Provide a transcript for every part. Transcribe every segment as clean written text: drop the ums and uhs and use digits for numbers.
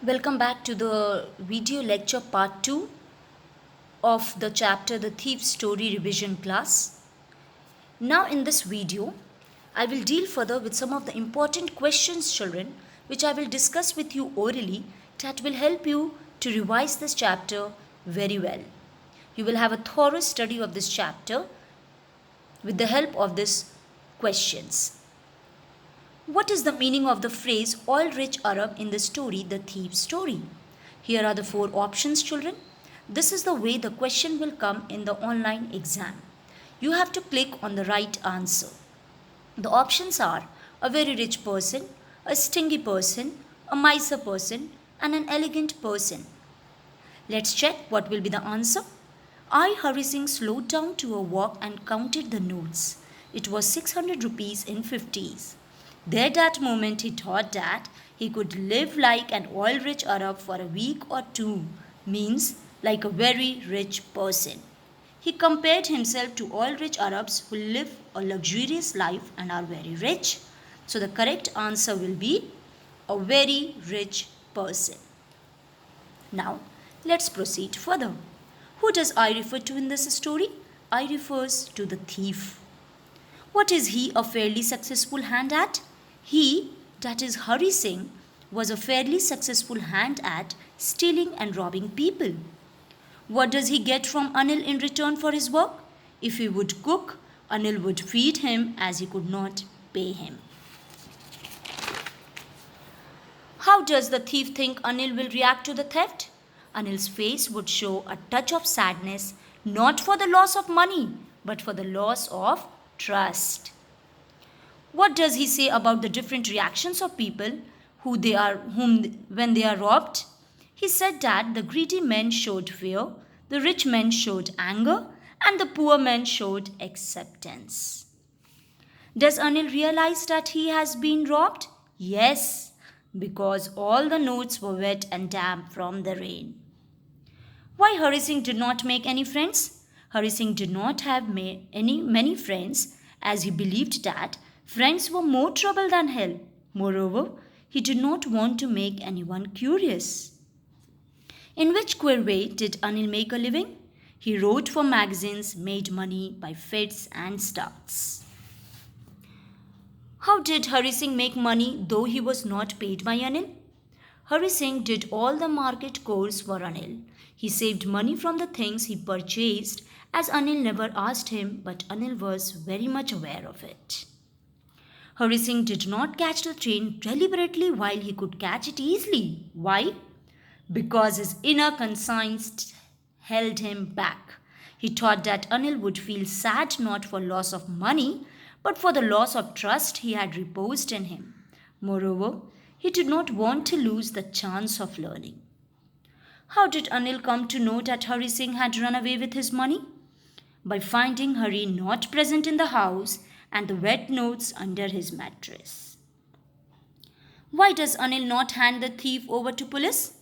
Welcome back to the video lecture part 2 of the chapter The Thief's Story Revision class. Now in this video, I will deal further with some of the important questions, children, which I will discuss with you orally that will help you to revise this chapter very well. You will have a thorough study of this chapter with the help of these questions. What is the meaning of the phrase oil rich Arab in the story The Thief's Story? Here are the 4 options, children. This is the way the question will come in the online exam. You have to click on the right answer. The options are a very rich person, a stingy person, a miser person, and an elegant person. Let's check what will be the answer. I, Hari Singh, slowed down to a walk and counted the notes. It was 600 rupees in 50s. There that moment he thought that he could live like an oil-rich Arab for a week or two, means like a very rich person. He compared himself to oil-rich Arabs who live a luxurious life and are very rich. So the correct answer will be a very rich person. Now let's proceed further. Who does I refer to in this story? I refers to the thief. What is he a fairly successful hand at? He, that is Hari Singh, was a fairly successful hand at stealing and robbing people. What does he get from Anil in return for his work? If he would cook, Anil would feed him as he could not pay him. How does the thief think Anil will react to the theft? Anil's face would show a touch of sadness, not for the loss of money, but for the loss of trust. What does he say about the different reactions of people when they are robbed? He said that the greedy men showed fear, the rich men showed anger, and the poor men showed acceptance. Does Anil realize that he has been robbed? Yes, because all the notes were wet and damp from the rain. Why Hari Singh did not make any friends? Hari Singh did not have many friends, as he believed that friends were more trouble than hell. Moreover, he did not want to make anyone curious. In which queer way did Anil make a living? He wrote for magazines, made money by fits and starts. How did Hari Singh make money though he was not paid by Anil? Hari Singh did all the market chores for Anil. He saved money from the things he purchased, as Anil never asked him, but Anil was very much aware of it. Hari Singh did not catch the train deliberately while he could catch it easily. Why? Because his inner conscience held him back. He thought that Anil would feel sad not for loss of money, but for the loss of trust he had reposed in him. Moreover, he did not want to lose the chance of learning. How did Anil come to know that Hari Singh had run away with his money? By finding Hari not present in the house and the wet notes under his mattress. Why does Anil not hand the thief over to police?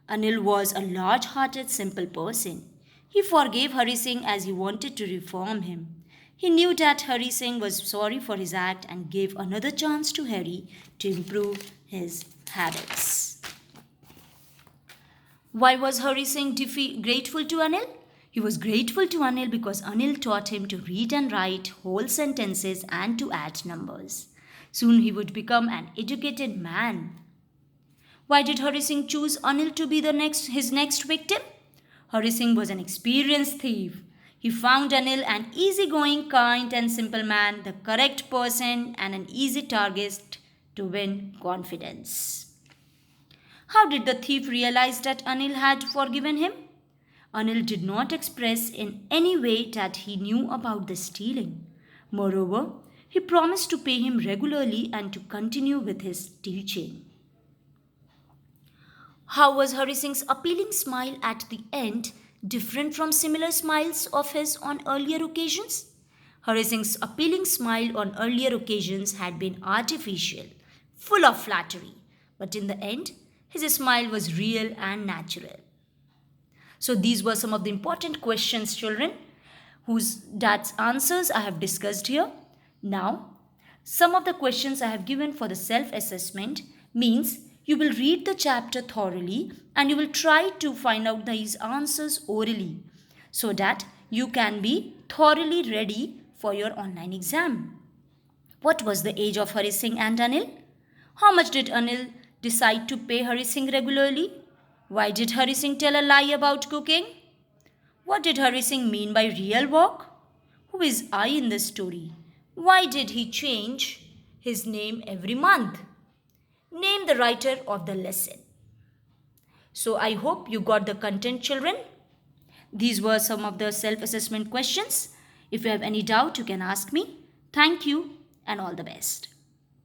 Anil was a large-hearted, simple person. He forgave Hari Singh as he wanted to reform him. He knew that Hari Singh was sorry for his act and gave another chance to Hari to improve his habits. Why was Hari Singh grateful to Anil? He was grateful to Anil because Anil taught him to read and write whole sentences and to add numbers. Soon he would become an educated man. Why did Hari Singh choose Anil to be his next victim? Hari Singh was an experienced thief. He found Anil an easygoing, kind and simple man, the correct person and an easy target to win confidence. How did the thief realize that Anil had forgiven him? Anil did not express in any way that he knew about the stealing. Moreover, he promised to pay him regularly and to continue with his teaching. How was Hari Singh's appealing smile at the end different from similar smiles of his on earlier occasions? Hari Singh's appealing smile on earlier occasions had been artificial, full of flattery, but in the end, his smile was real and natural. So these were some of the important questions, children, whose answers I have discussed here. Now, some of the questions I have given for the self-assessment means You will read the chapter thoroughly and you will try to find out these answers orally so that you can be thoroughly ready for your online exam. What was the age of Hari Singh and Anil? How much did Anil decide to pay Hari Singh regularly? Why did Hari Singh tell a lie about cooking? What did Hari Singh mean by real walk? Who is I in this story? Why did he change his name every month? Name the writer of the lesson. So I hope you got the content, children. These were some of the self-assessment questions. If you have any doubt, you can ask me. Thank you and all the best.